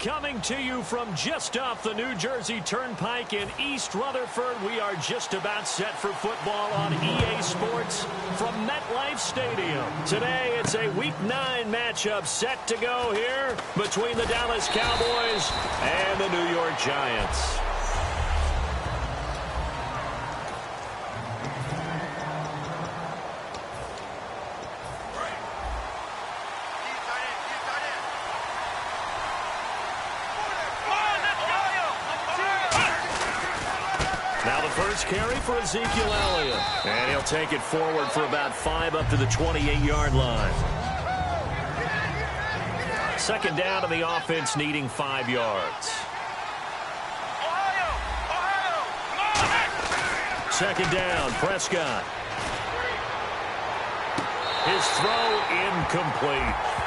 Coming to you from just off the New Jersey Turnpike in East Rutherford, we are just about set for football on EA Sports from MetLife Stadium. Today, it's a Week 9 matchup set to go here between the Dallas Cowboys and the New York Giants. First carry for Ezekiel Elliott. And he'll take it forward for about 5 up to the 28-yard line. Second down to the offense needing 5 yards. Second down, Prescott. His throw incomplete.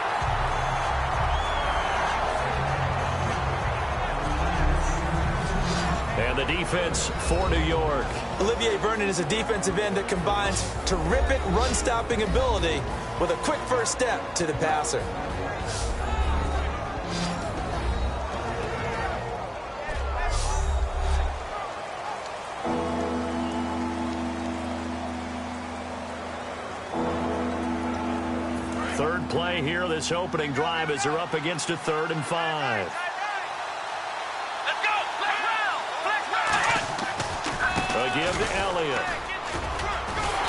And the defense for New York. Olivier Vernon is a defensive end that combines terrific run-stopping ability with a quick first step to the passer. Third play here, this opening drive as they're up against a 3rd and 5. Give to Elliott.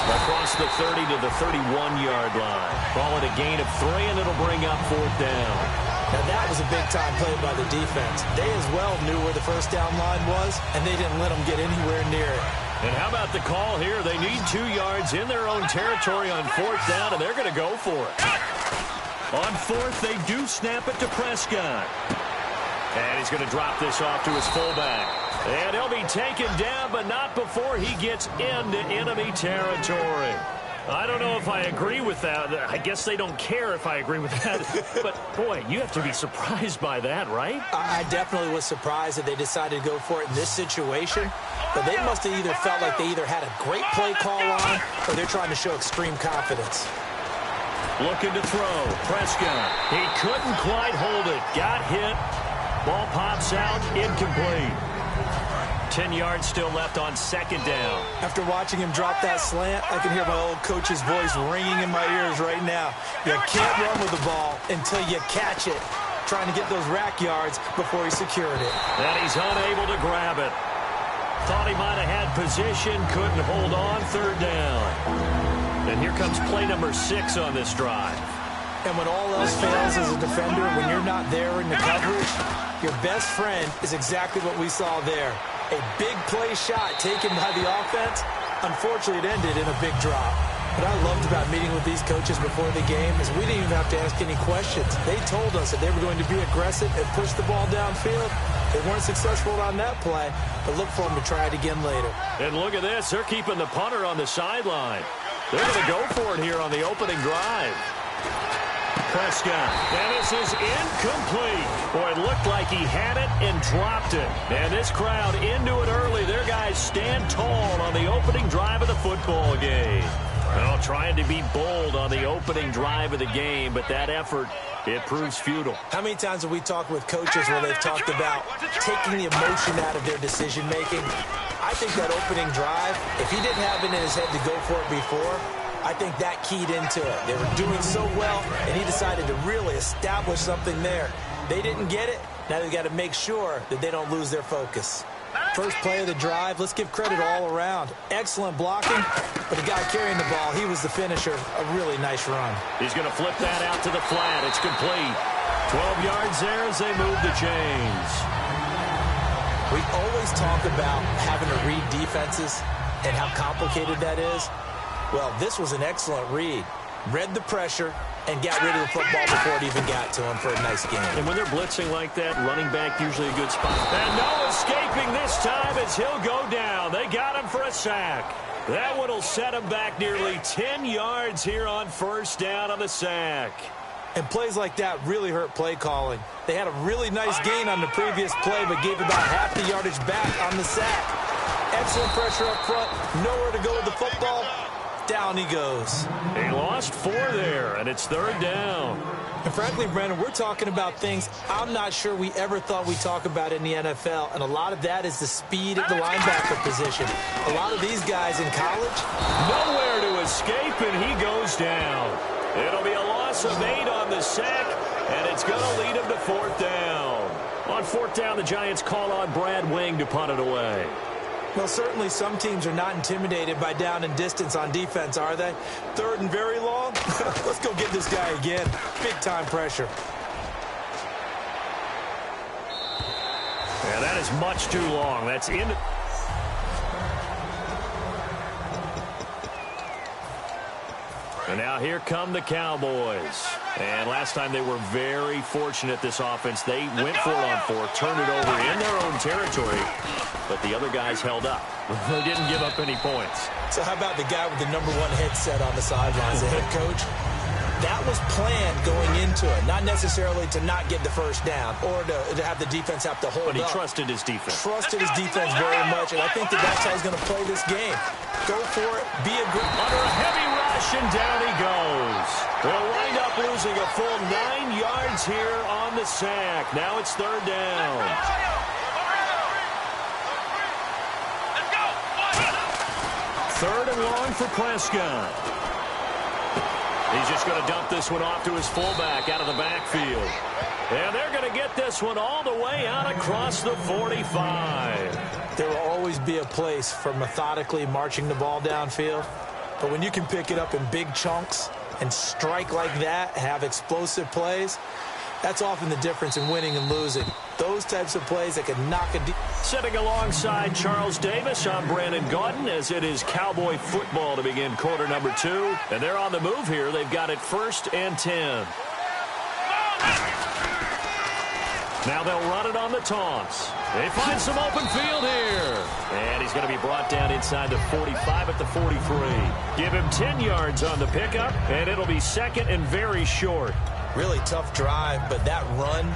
Across the 30 to the 31-yard line. Call it a gain of 3, and it'll bring up 4th down. Now that was a big-time play by the defense. They as well knew where the first down line was, and they didn't let them get anywhere near it. And how about the call here? They need 2 yards in their own territory on 4th down, and they're going to go for it. On 4th, they do snap it to Prescott. And he's going to drop this off to his fullback. And he'll be taken down, but not before he gets into enemy territory. I don't know if I agree with that. I guess they don't care if I agree with that. But, boy, you have to be surprised by that, right? I definitely was surprised that they decided to go for it in this situation. But they must have either felt like they either had a great play call on or they're trying to show extreme confidence. Looking to throw. Prescott. He couldn't quite hold it. Got hit. Ball pops out. Incomplete. 10 yards still left on 2nd down. After watching him drop that slant, I can hear my old coach's voice ringing in my ears right now. You can't run with the ball until you catch it. Trying to get those rack yards before he secured it. And he's unable to grab it. Thought he might have had position, couldn't hold on. 3rd down. And here comes play number 6 on this drive. And when all else fails as a defender, when you're not there in the coverage, your best friend is exactly what we saw there. A big play shot taken by the offense. Unfortunately, it ended in a big drop. What I loved about meeting with these coaches before the game is we didn't even have to ask any questions. They told us that they were going to be aggressive and push the ball downfield. They weren't successful on that play, but look for them to try it again later. And look at this. They're keeping the punter on the sideline. They're going to go for it here on the opening drive. Prescott. And this is incomplete. Boy, it looked like he had it and dropped it. And this crowd into it early. Their guys stand tall on the opening drive of the football game. Well, trying to be bold on the opening drive of the game, but that effort, it proves futile. How many times have we talked with coaches where they've talked about taking the emotion out of their decision-making? I think that opening drive, if he didn't have it in his head to go for it before, I think that keyed into it. They were doing so well, and he decided to really establish something there. They didn't get it. Now they've got to make sure that they don't lose their focus. First play of the drive, let's give credit all around. Excellent blocking, but the guy carrying the ball, he was the finisher. A really nice run. He's going to flip that out to the flat. It's complete. 12 yards there as they move the chains. We always talk about having to read defenses and how complicated that is. Well, this was an excellent read. Read the pressure and got rid of the football before it even got to him for a nice game. And when they're blitzing like that, running back usually a good spot. And no escaping this time as he'll go down. They got him for a sack. That one will set him back nearly 10 yards here on 1st down on the sack. And plays like that really hurt play calling. They had a really nice gain on the previous play, but gave about half the yardage back on the sack. Excellent pressure up front, nowhere to go with the football, Down he goes. He lost 4 there, and it's 3rd down. And frankly, Brandon, we're talking about things I'm not sure we ever thought we'd talk about in the NFL, and a lot of that is the speed of the linebacker position. A lot of these guys in college, nowhere to escape, and he goes down. It'll be a loss of 8 on the sack, and it's going to lead him to 4th down. On 4th down, the Giants call on Brad Wing to punt it away. Well, certainly some teams are not intimidated by down and distance on defense, are they? 3rd and very long? Let's go get this guy again. Big-time pressure. Yeah, that is much too long. That's in. And now here come the Cowboys. And last time they were very fortunate, this offense. They went for it on 4, turned it over in their own territory, but the other guys held up. They didn't give up any points. So how about the guy with the #1 headset on the sidelines, the head coach? That was planned going into it, not necessarily to not get the 1st down or to have the defense have to hold up. But he trusted his defense. Trusted his defense very much, and I think that's how he's going to play this game. Go for it, be aggressive. Under a heavy rush, and down he goes. They'll wind up losing a full 9 yards here on the sack. Now it's 3rd down. 3rd and long for Prescott. He's just going to dump this one off to his fullback out of the backfield. And they're going to get this one all the way out across the 45. There will always be a place for methodically marching the ball downfield. But when you can pick it up in big chunks and strike like that, have explosive plays, that's often the difference in winning and losing. Those types of plays that can knock a... Sitting alongside Charles Davis, I'm Brandon Gaudin, as it is Cowboy football to begin quarter number 2. And they're on the move here. They've got it 1st and 10. Now they'll run it on the toss. They find some open field here. And he's going to be brought down inside the 45 at the 43. Give him 10 yards on the pickup, and it'll be 2nd and very short. Really tough drive, but that run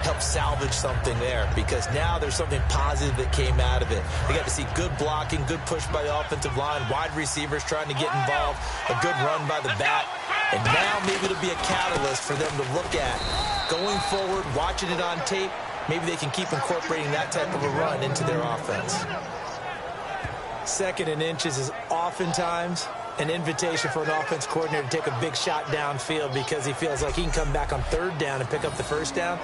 helped salvage something there because now there's something positive that came out of it. They got to see good blocking, good push by the offensive line, wide receivers trying to get involved, a good run by the back, and now maybe it'll be a catalyst for them to look at. Going forward, watching it on tape, maybe they can keep incorporating that type of a run into their offense. 2nd and inches is oftentimes an invitation for an offense coordinator to take a big shot downfield because he feels like he can come back on 3rd down and pick up the 1st down.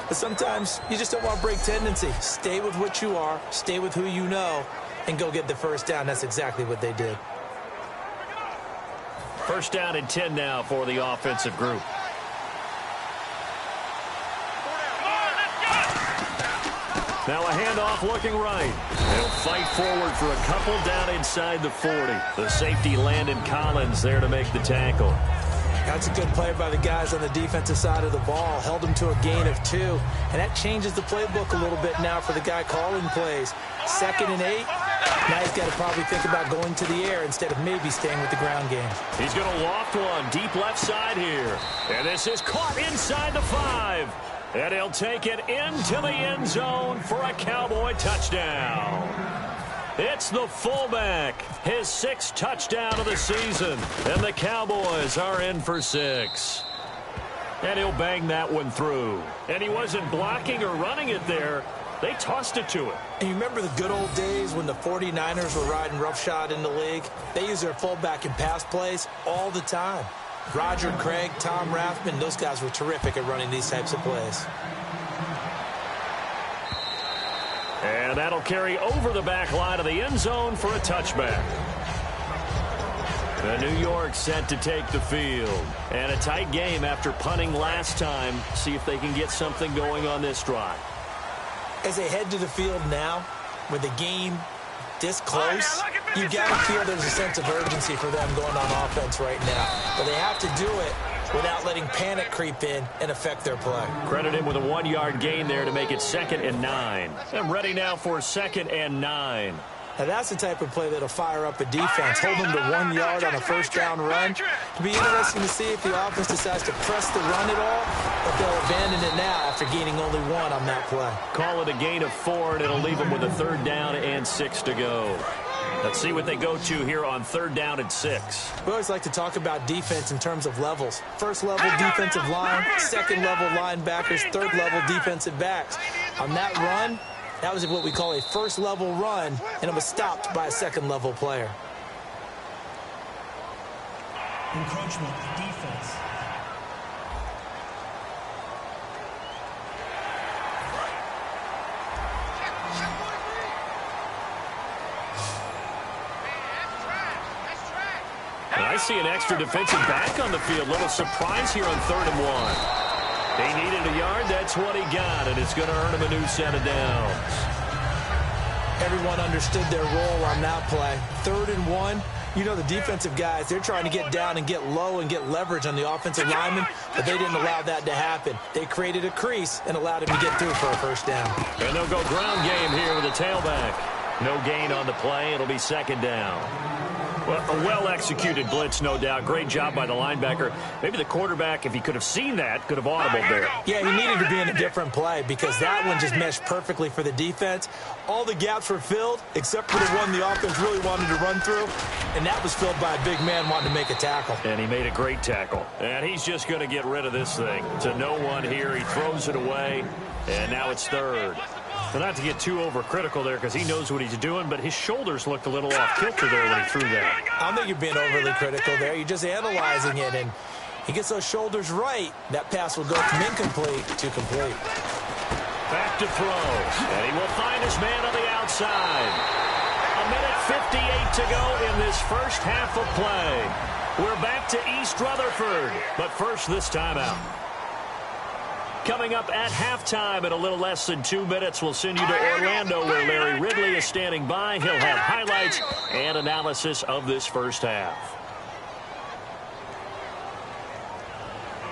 But sometimes you just don't want to break tendency. Stay with what you are, stay with who you know, and go get the 1st down. That's exactly what they did. 1st down and 10 now for the offensive group. Now a handoff looking right. They'll fight forward for a couple down inside the 40. The safety Landon Collins there to make the tackle. That's a good play by the guys on the defensive side of the ball. Held them to a gain of 2. And that changes the playbook a little bit now for the guy calling plays. 2nd and 8. Now he's got to probably think about going to the air instead of maybe staying with the ground game. He's going to loft one deep left side here. And this is caught inside the 5. And he'll take it into the end zone for a Cowboy touchdown. It's the fullback, his 6th touchdown of the season. And the Cowboys are in for 6. And he'll bang that one through. And he wasn't blocking or running it there. They tossed it to him. And you remember the good old days when the 49ers were riding roughshod in the league? They used their fullback in pass plays all the time. Roger Craig, Tom Rathman, those guys were terrific at running these types of plays. And that'll carry over the back line of the end zone for a touchback. The New York set to take the field. And a tight game after punting last time. See if they can get something going on this drive. As they head to the field now, with the game this close, you got to feel there's a sense of urgency for them going on offense right now. But they have to do it without letting panic creep in and affect their play. Credit him with a 1-yard gain there to make it 2nd and 9. I'm ready now for 2nd and 9. Now that's the type of play that'll fire up a defense. Hold them to 1 yard on a 1st down run. It'll be interesting to see if the offense decides to press the run at all, but they'll abandon it now after gaining only 1 on that play. Call it a gain of 4, and it'll leave them with a 3rd down and 6 to go. Let's see what they go to here on 3rd down and 6. We always like to talk about defense in terms of levels. First level defensive line, second level linebackers, third level defensive backs. On that run, that was what we call a first level run, and it was stopped by a second level player. Encroachment, defense. I see an extra defensive back on the field. Little surprise here on 3rd and 1. He needed a yard. That's what he got, and it's going to earn him a new set of downs. Everyone understood their role on that play. 3rd and 1. You know, the defensive guys, they're trying to get down and get low and get leverage on the offensive lineman, but they didn't allow that to happen. They created a crease and allowed him to get through for a first down. And they'll go ground game here with a tailback. No gain on the play. It'll be 2nd down. Well, a well-executed blitz, no doubt. Great job by the linebacker. Maybe the quarterback, if he could have seen that, could have audibled there. Yeah, he needed to be in a different play because that one just meshed perfectly for the defense. All the gaps were filled except for the one the offense really wanted to run through, and that was filled by a big man wanting to make a tackle. And he made a great tackle. And he's just going to get rid of this thing. To no one here, he throws it away, and now it's 3rd. So not to get too overcritical there because he knows what he's doing, but his shoulders looked a little off kilter there when he threw that. I don't think you're being overly critical there. You're just analyzing it, and he gets those shoulders right. That pass will go from incomplete to complete. Back to throw, and he will find his man on the outside. 1:58 to go in this first half of play. We're back to East Rutherford, but first this timeout. Coming up at halftime in a little less than 2 minutes, we'll send you to Orlando where Larry Ridley is standing by. He'll have highlights and analysis of this first half.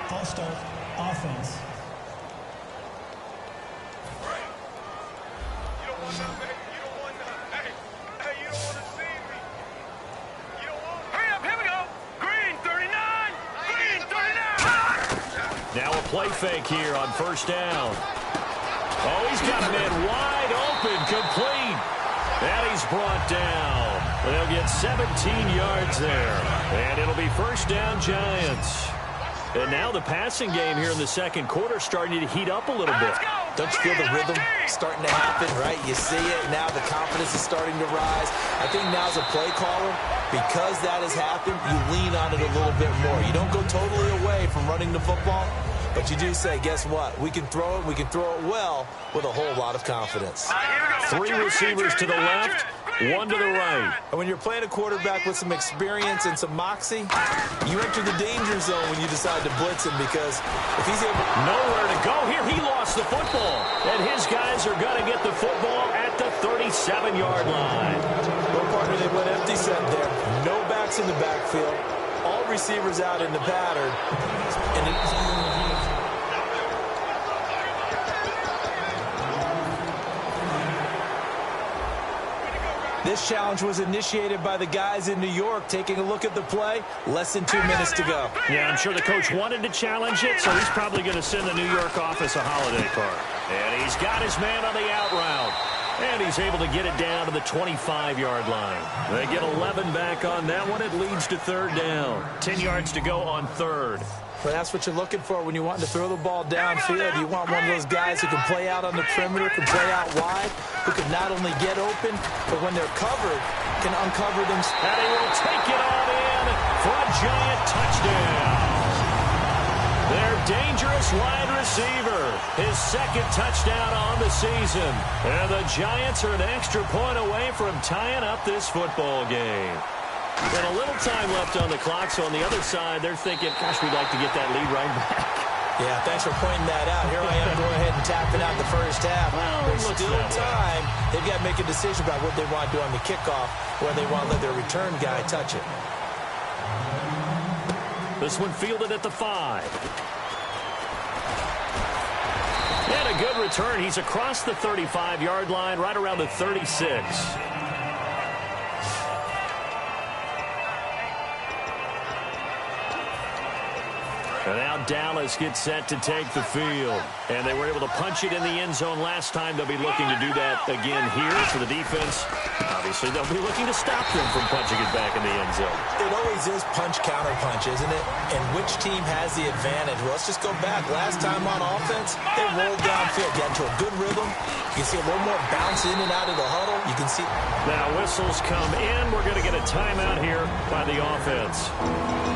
I'll start offense. Now a play fake here on 1st down. Oh, he's got a man wide open, complete. And he's brought down. They'll get 17 yards there. And it'll be 1st down Giants. And now the passing game here in the 2nd quarter starting to heat up a little bit. Don't you feel the rhythm starting to happen, right? You see it. Now the confidence is starting to rise. I think now as a play caller, because that has happened, you lean on it a little bit more. You don't go totally away from running the football, but you do say, guess what? We can throw it. We can throw it well with a whole lot of confidence. 3 receivers to the left, 1 to the right. And when you're playing a quarterback with some experience and some moxie, you enter the danger zone when you decide to blitz him because if he's able... Nowhere to go here. He lost the football. And his guys are going to get the football at the 37-yard line. Well, partner, they went empty set there. No backs in the backfield. All receivers out in the pattern. And this challenge was initiated by the guys in New York. Taking a look at the play, less than 2 minutes to go. Yeah, I'm sure the coach wanted to challenge it, so he's probably going to send the New York office a holiday card. And he's got his man on the out route. And he's able to get it down to the 25-yard line. They get 11 back on that one. It leads to 3rd down. 10 yards to go on 3rd. Well, that's what you're looking for when you want to throw the ball downfield. You want one of those guys who can play out on the perimeter, can play out wide, who can not only get open, but when they're covered, can uncover them. And he will take it on in for a Giant touchdown. Their dangerous wide receiver, his 2nd touchdown on the season. And the Giants are an extra point away from tying up this football game. And a little time left on the clock, so on the other side, they're thinking, gosh, we'd like to get that lead right back. Yeah, thanks for pointing that out. Here I am going ahead and tapping out the first half. Well, there's still time. They've got to make a decision about what they want to do on the kickoff, whether they want to let their return guy touch it. This one fielded at the 5. And a good return. He's across the 35-yard line, right around the 36. And now Dallas gets set to take the field. And they were able to punch it in the end zone last time. They'll be looking to do that again here for the defense. Obviously, they'll be looking to stop them from punching it back in the end zone. It always is punch-counter-punch, isn't it? And which team has the advantage? Well, let's just go back. Last time on offense, they rolled downfield, got into a good rhythm. You can see a little more bounce in and out of the huddle. You can see. Now whistles come in. We're going to get a timeout here by the offense.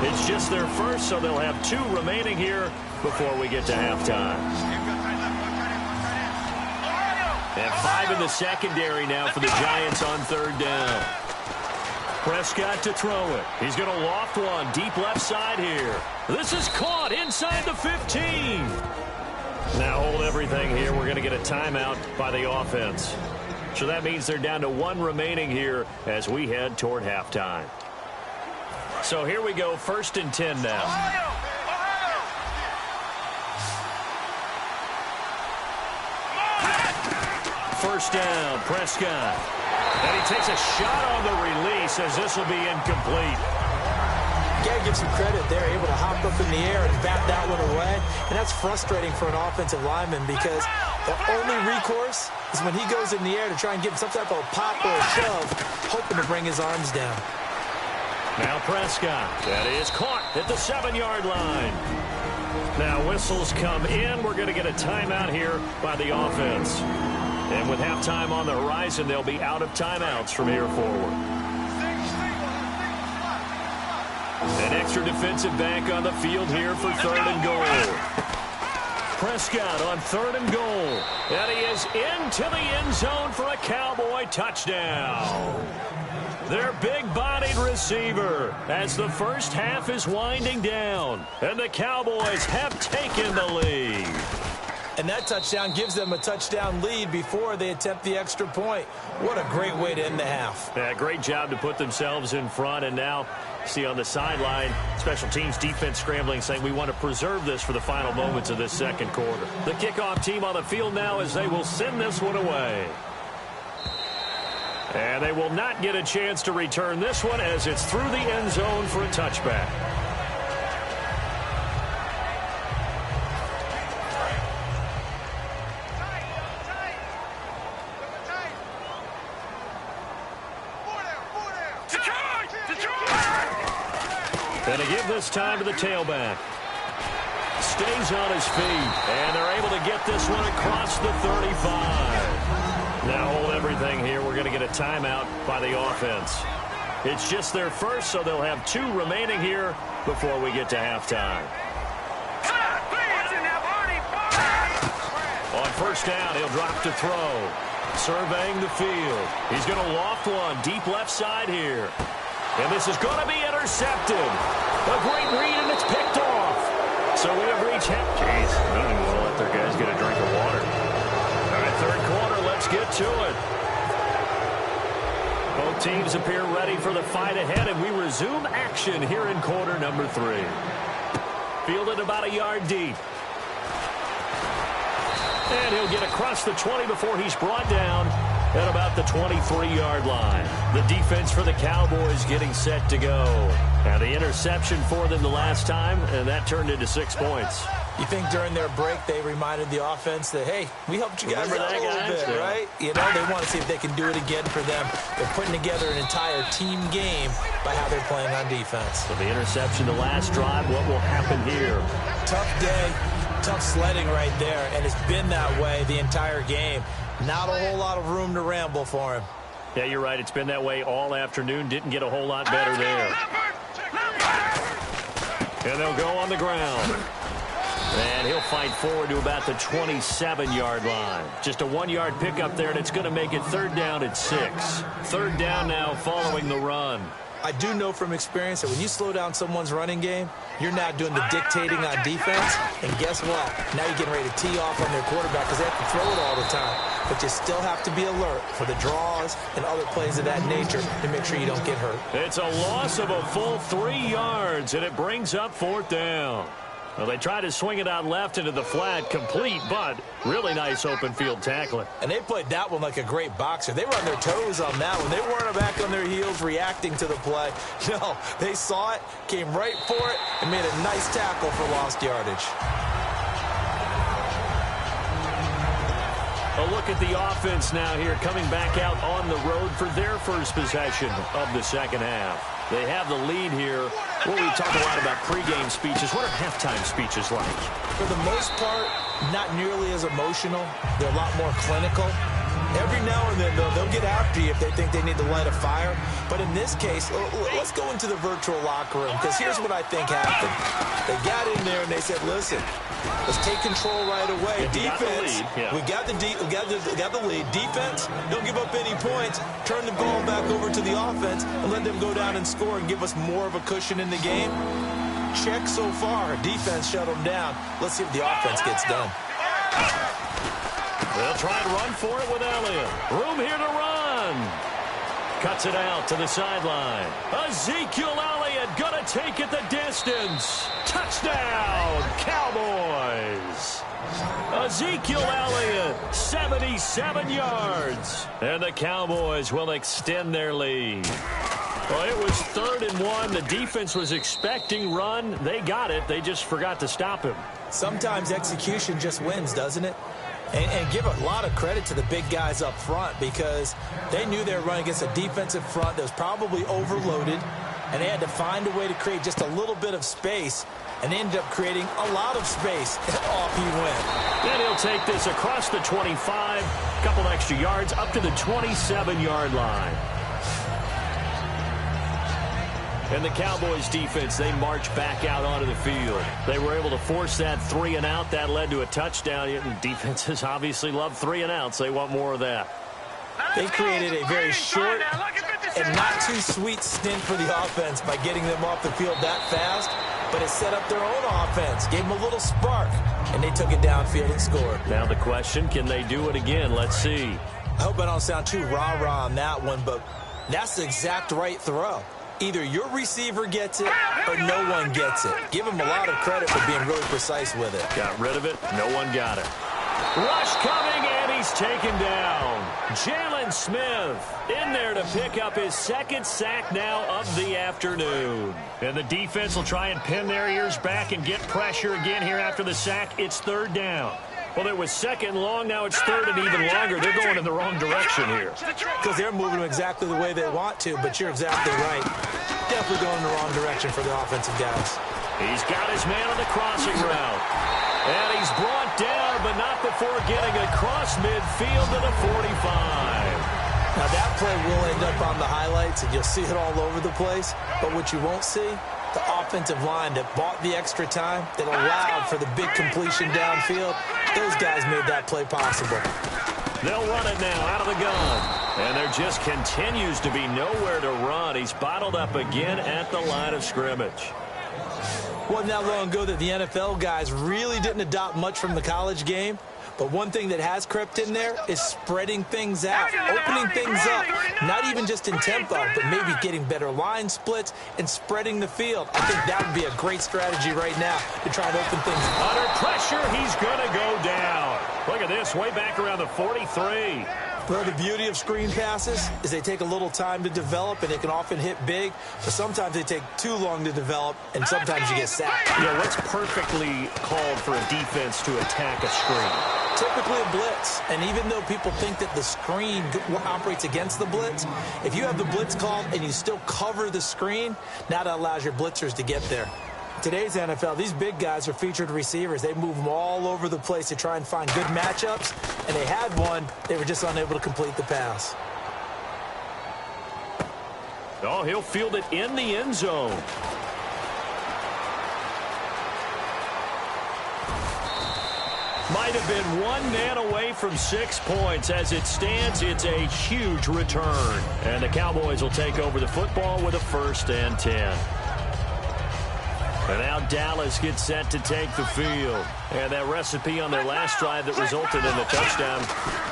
It's just their first, so they'll have 2 remaining here before we get to halftime. And 5 in the secondary now for the Giants on 3rd down. Prescott to throw it. He's going to loft one deep left side here. This is caught inside the 15. Now hold everything here. We're going to get a timeout by the offense. So that means they're down to 1 remaining here as we head toward halftime. So here we go, 1st and 10 now. First down, Prescott. And he takes a shot on the release as this will be incomplete. You got to give some credit. They're able to hop up in the air and bat that one away. And that's frustrating for an offensive lineman because the only recourse is when he goes in the air to try and give some type of pop or a shove, hoping to bring his arms down. Now Prescott. That is caught at the 7-yard line. Now whistles come in. We're going to get a timeout here by the offense. And with halftime on the horizon, they'll be out of timeouts from here forward. An extra defensive back on the field here for 3rd and goal. Prescott on 3rd and goal. And he is into the end zone for a Cowboy touchdown. Their big-bodied receiver as the first half is winding down. And the Cowboys have taken the lead. And that touchdown gives them a touchdown lead before they attempt the extra point. What a great way to end the half. Yeah, great job to put themselves in front. And now, see on the sideline, special teams defense scrambling, saying we want to preserve this for the final moments of this 2nd quarter. The kickoff team on the field now as they will send this one away. And they will not get a chance to return this one as it's through the end zone for a touchback. And to give this time to the tailback. Stays on his feet, and they're able to get this one across the 35. Now hold everything here. We're going to get a timeout by the offense. It's just their first, so they'll have 2 remaining here before we get to halftime. On 1st down, he'll drop to throw. Surveying the field. He's going to loft one deep left side here. And this is going to be intercepted. A great read, and it's picked off. So we have reached half. Jeez, I don't even want to let their guys get a drink of water. All right, 3rd quarter, let's get to it. Both teams appear ready for the fight ahead, and we resume action here in quarter number 3. Fielded about a yard deep. And he'll get across the 20 before he's brought down at about the 23-yard line. The defense for the Cowboys getting set to go. Now the interception for them the last time, and that turned into 6 points. You think during their break they reminded the offense that, hey, we helped you guys out a little bit, yeah. right? You know, they want to see if they can do it again for them. They're putting together an entire team game by how they're playing on defense. So the interception the last drive, what will happen here? Tough day, tough sledding right there, and it's been that way the entire game. Not a whole lot of room to ramble for him. Yeah, you're right. It's been that way all afternoon. Didn't get a whole lot better there. And they'll go on the ground. And he'll fight forward to about the 27-yard line. Just a 1-yard pickup there, and it's going to make it 3rd down at 6. 3rd down now following the run. I do know from experience that when you slow down someone's running game, you're now doing the dictating on defense. And guess what? Now you're getting ready to tee off on their quarterback because they have to throw it all the time. But you still have to be alert for the draws and other plays of that nature to make sure you don't get hurt. It's a loss of a full 3 yards, and it brings up 4th down. Well, they tried to swing it out left into the flat, complete, but really nice open field tackling. And they played that one like a great boxer. They were on their toes on that one. They weren't back on their heels reacting to the play. No, they saw it, came right for it, and made a nice tackle for lost yardage. A look at the offense now here, coming back out on the road for their first possession of the second half. They have the lead here. Well, we talk a lot about pregame speeches. What are halftime speeches like? For the most part, not nearly as emotional. They're a lot more clinical. Every now and then, they'll get after you if they think they need to light a fire. But in this case, let's go into the virtual locker room, because here's what I think happened. They got in there and they said, listen, let's take control right away. Defense, we got the lead. Defense, don't give up any points. Turn the ball back over to the offense and let them go down and score and give us more of a cushion in the game. Check so far. Defense shut them down. Let's see if the offense gets done. They'll try and run for it with Elliott. Room here to run. Cuts it out to the sideline. Ezekiel Elliott going to take it the distance. Touchdown, Cowboys. Ezekiel Elliott, 77 yards. And the Cowboys will extend their lead. Well, it was 3rd and 1. The defense was expecting run. They got it. They just forgot to stop him. Sometimes execution just wins, doesn't it? And give a lot of credit to the big guys up front, because they knew they were running against a defensive front that was probably overloaded, and they had to find a way to create just a little bit of space, and they ended up creating a lot of space. Off he went. And he'll take this across the 25, a couple extra yards, up to the 27-yard line. And the Cowboys defense, they march back out onto the field. They were able to force that 3-and-out. That led to a touchdown. Defenses obviously love 3-and-outs. They want more of that. They created a very short and not too sweet stint for the offense by getting them off the field that fast, but it set up their own offense, gave them a little spark, and they took it downfield and scored. Now the question, can they do it again? Let's see. I hope I don't sound too rah-rah on that one, but that's the exact right throw. Either your receiver gets it or no one gets it. Give him a lot of credit for being really precise with it. Got rid of it. No one got it. Rush coming, and he's taken down. Jalen Smith in there to pick up his second sack now of the afternoon. And the defense will try and pin their ears back and get pressure again here after the sack. It's 3rd down. Well, it was 2nd and long. Now it's 3rd and even longer. They're going in the wrong direction here. Because they're moving exactly the way they want to, but you're exactly right. Definitely going in the wrong direction for the offensive guys. He's got his man on the crossing route. And he's brought down, but not before getting across midfield to the 45. Now, that play will end up on the highlights, and you'll see it all over the place. But what you won't see, the offensive line that bought the extra time, that allowed for the big completion downfield, those guys made that play possible. They'll run it now out of the gun. And there just continues to be nowhere to run. He's bottled up again at the line of scrimmage. Wasn't that long ago that the NFL guys really didn't adopt much from the college game. But one thing that has crept in there is spreading things out, opening things up, not even just in tempo, but maybe getting better line splits and spreading the field. I think that would be a great strategy right now to try and open things up. Under pressure, he's going to go down. Look at this, way back around the 43. Well, the beauty of screen passes is they take a little time to develop, and they can often hit big, but sometimes they take too long to develop, and sometimes you get sacked. Yeah, what's perfectly called for a defense to attack a screen? Typically a blitz, and even though people think that the screen operates against the blitz, if you have the blitz called and you still cover the screen, now that allows your blitzers to get there. Today's NFL, these big guys are featured receivers. They move them all over the place to try and find good matchups, and they had one. They were just unable to complete the pass. Oh, he'll field it in the end zone. Might have been one man away from 6 points. As it stands, it's a huge return. And the Cowboys will take over the football with a 1st and 10. And now Dallas gets set to take the field. And that recipe on their last drive that resulted in a touchdown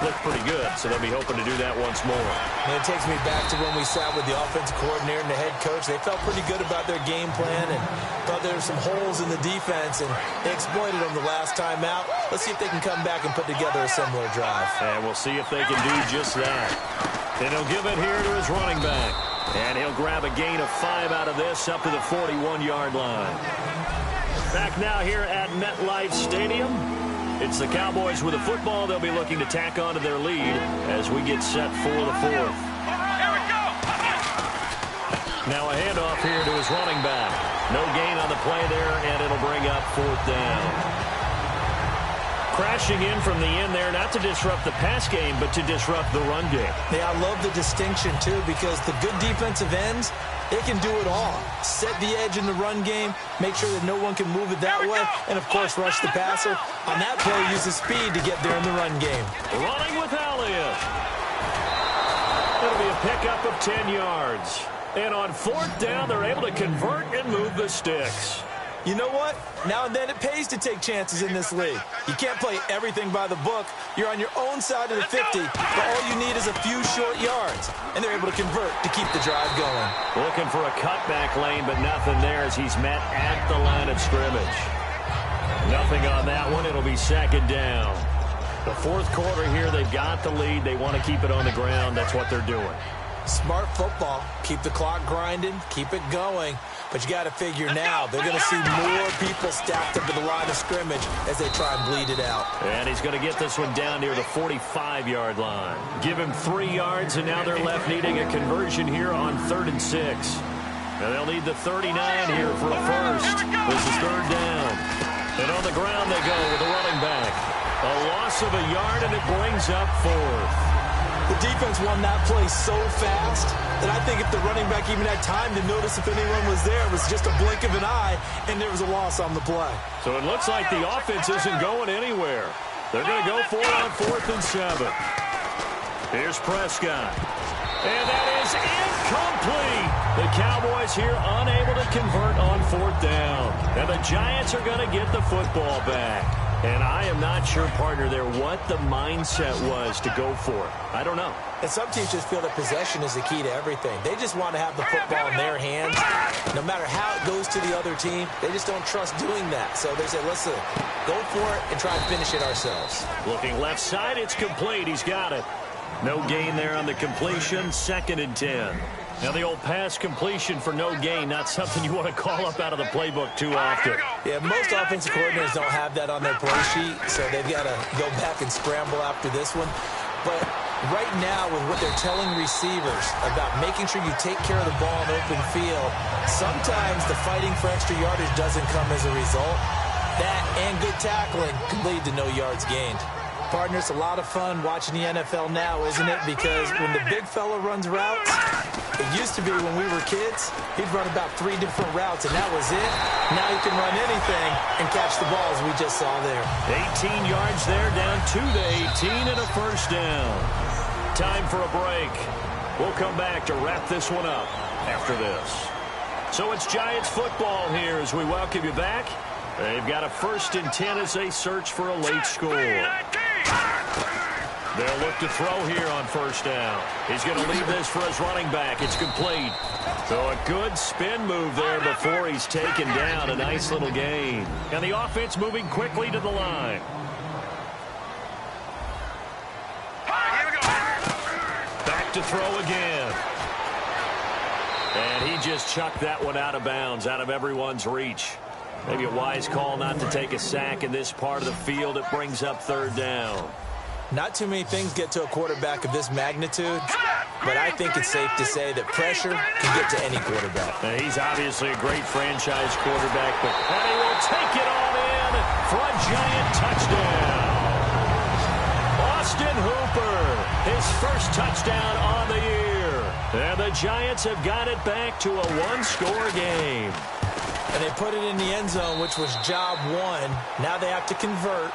looked pretty good, so they'll be hoping to do that once more. And it takes me back to when we sat with the offensive coordinator and the head coach. They felt pretty good about their game plan and thought there were some holes in the defense, and they exploited them the last time out. Let's see if they can come back and put together a similar drive. And we'll see if they can do just that. And he'll give it here to his running back. And he'll grab a gain of 5 out of this up to the 41-yard line. Back now here at MetLife Stadium. It's the Cowboys with the football. They'll be looking to tack on to their lead as we get set for the fourth. Now a handoff here to his running back. No gain on the play there, and it'll bring up 4th down. Crashing in from the end there, not to disrupt the pass game, but to disrupt the run game. Yeah, I love the distinction, too, because the good defensive ends, they can do it all. Set the edge in the run game, make sure that no one can move it that way, and, of course, rush the passer. On that play, use the speed to get there in the run game. Running with Elliott. It'll be a pickup of 10 yards. And on 4th down, they're able to convert and move the sticks. You know what? Now and then it pays to take chances in this league. You can't play everything by the book. You're on your own side of the 50, but all you need is a few short yards. And they're able to convert to keep the drive going. Looking for a cutback lane, but nothing there as he's met at the line of scrimmage. Nothing on that one. It'll be 2nd down. The 4th quarter here, they've got the lead. They want to keep it on the ground. That's what they're doing. Smart football. Keep the clock grinding. Keep it going. But you got to figure now they're going to see more people stacked up at the line of scrimmage as they try and bleed it out. And he's going to get this one down near the 45-yard line. Give him 3 yards, and now they're left needing a conversion here on 3rd and 6. And they'll need the 39 here for a first. This is 3rd down. And on the ground they go with the running back. A loss of a yard, and it brings up 4th. The defense won that play so fast that I think if the running back even had time to notice if anyone was there, it was just a blink of an eye, and there was a loss on the play. So it looks like the offense isn't going anywhere. They're going to go for it on 4th and 7. Here's Prescott. And that is incomplete. The Cowboys here unable to convert on 4th down. And the Giants are going to get the football back. And I am not sure, partner, there what the mindset was to go for it. I don't know. And some teams just feel that possession is the key to everything. They just want to have the football in their hands. No matter how it goes to the other team, they just don't trust doing that. So they say, listen, go for it and try and finish it ourselves. Looking left side, it's complete. He's got it. No gain there on the completion, 2nd and 10. Now the old pass completion for no gain, not something you want to call up out of the playbook too often. Yeah, most offensive coordinators don't have that on their play sheet, so they've got to go back and scramble after this one. But right now, with what they're telling receivers about making sure you take care of the ball in open field, sometimes the fighting for extra yardage doesn't come as a result. That and good tackling can lead to no yards gained. Partner, it's a lot of fun watching the NFL now, isn't it? Because when the big fella runs routes, it used to be when we were kids, he'd run about 3 different routes, and that was it. Now he can run anything and catch the balls we just saw there. 18 yards there, down 2 to 18 and a first down. Time for a break. We'll come back to wrap this one up after this. So it's Giants football here as we welcome you back. They've got a 1st and 10 as they search for a late score. They'll look to throw here on 1st down. He's going to leave this for his running back. It's complete. So a good spin move there before he's taken down. A nice little gain. And the offense moving quickly to the line. Back to throw again. And he just chucked that one out of bounds, out of everyone's reach. Maybe a wise call not to take a sack in this part of the field. It brings up 3rd down. Not too many things get to a quarterback of this magnitude, but I think it's safe to say that pressure can get to any quarterback. Now, he's obviously a great franchise quarterback, but and he will take it on in for a Giant touchdown. Austin Hooper, his first touchdown on the year. And the Giants have got it back to a 1-score game. And they put it in the end zone, which was job 1. Now they have to convert.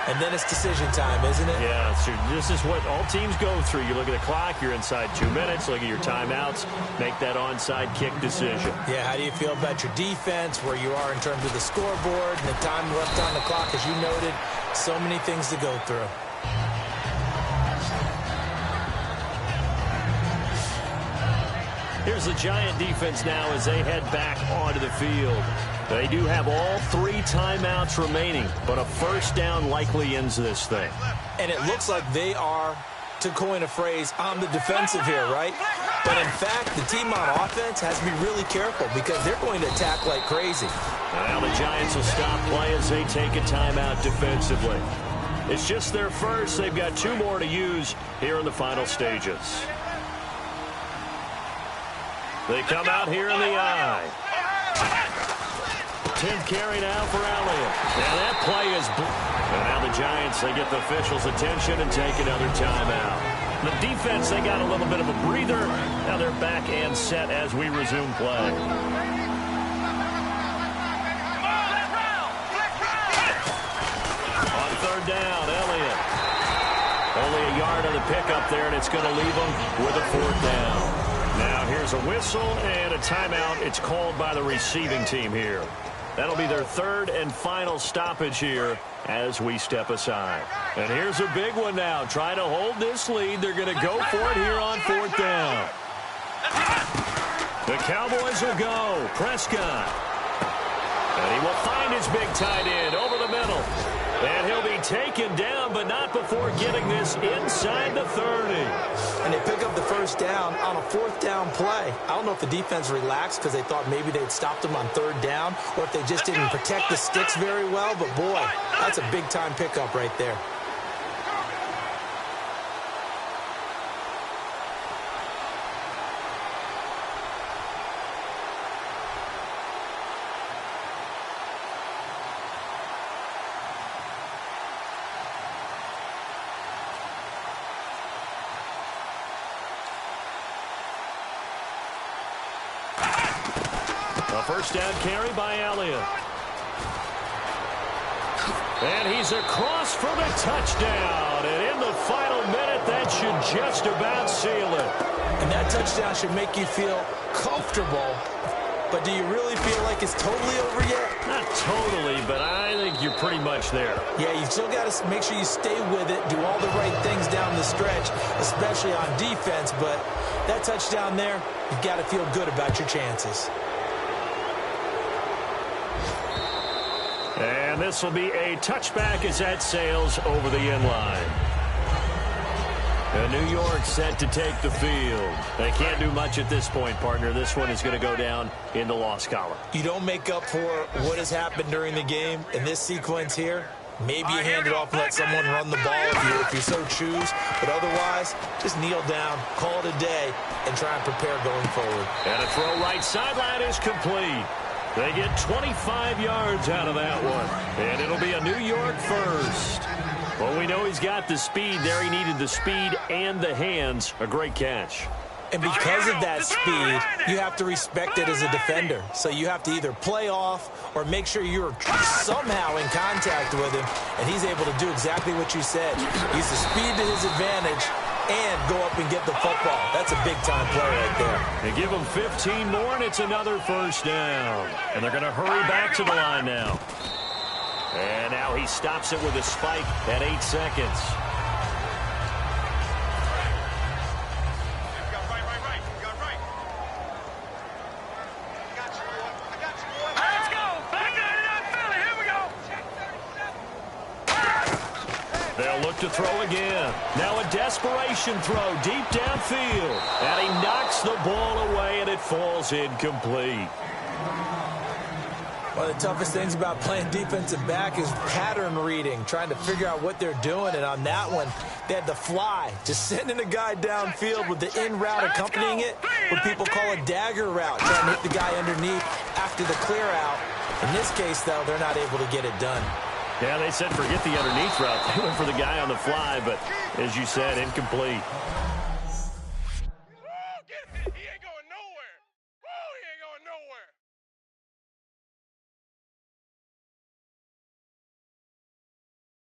And then it's decision time, isn't it? Yeah, so this is what all teams go through. You look at the clock, you're inside 2 minutes, look at your timeouts, make that onside kick decision. Yeah, how do you feel about your defense, where you are in terms of the scoreboard, and the time left on the clock, as you noted, so many things to go through. Here's the Giant defense now as they head back onto the field. They do have all 3 timeouts remaining, but a first down likely ends this thing. And it looks like they are, to coin a phrase, on the defensive here, right? But in fact, the team on offense has to be really careful because they're going to attack like crazy. Now the Giants will stop play as they take a timeout defensively. It's just their first. They've got 2 more to use here in the final stages. They come out here in the eye. 10th carry now for Elliott. And that play is... And now the Giants, they get the officials' attention and take another timeout. The defense, they got a little bit of a breather. Now they're back and set as we resume play. On 3rd down, Elliott. Only a yard on the pickup there, and it's going to leave them with a 4th down. Now here's a whistle and a timeout. It's called by the receiving team here. That'll be their 3rd and final stoppage here as we step aside. And here's a big one now. Trying to hold this lead. They're going to go for it here on 4th down. The Cowboys will go. Prescott. And he will find his big tight end over the middle. And he'll be taken down, but not before getting this inside the 30. And they pick up the first down on a 4th down play. I don't know if the defense relaxed because they thought maybe they'd stopped them on 3rd down, or if they just didn't protect the sticks very well. But, boy, that's a big-time pickup right there. A first down carry by Elliott. And he's across for the touchdown. And in the final minute, that should just about seal it. And that touchdown should make you feel comfortable. But do you really feel like it's totally over yet? Not totally, but I think you're pretty much there. Yeah, you still got to make sure you stay with it, do all the right things down the stretch, especially on defense. But that touchdown there, you've got to feel good about your chances. And this will be a touchback as that sails over the end line. And New York set to take the field. They can't do much at this point, partner. This one is going to go down in the loss column. You don't make up for what has happened during the game in this sequence here. Maybe you hand it off and let someone run the ball if you so choose. But otherwise, just kneel down, call it a day, and try and prepare going forward. And a throw right sideline is complete. They get 25 yards out of that one. And it'll be a New York first. Well, we know he's got the speed there. He needed the speed and the hands. A great catch. And because of that speed, you have to respect it as a defender. So you have to either play off or make sure you're somehow in contact with him. And he's able to do exactly what you said. Use the speed to his advantage and go up and get the football. That's a big-time play right there. They give him 15 more, and it's another first down. And they're going to hurry back to the line now. And now he stops it with a spike at 8 seconds. They'll look to throw again. Now a desperation throw deep downfield. And he knocks the ball away, and it falls incomplete. One of the toughest things about playing defensive back is pattern reading, trying to figure out what they're doing. And on that one, they had the fly, just sending a guy downfield with the in route accompanying it, what people call a dagger route, trying to hit the guy underneath after the clear out. In this case, though, they're not able to get it done. Yeah, they said forget the underneath route. They went for the guy on the fly, but as you said, incomplete.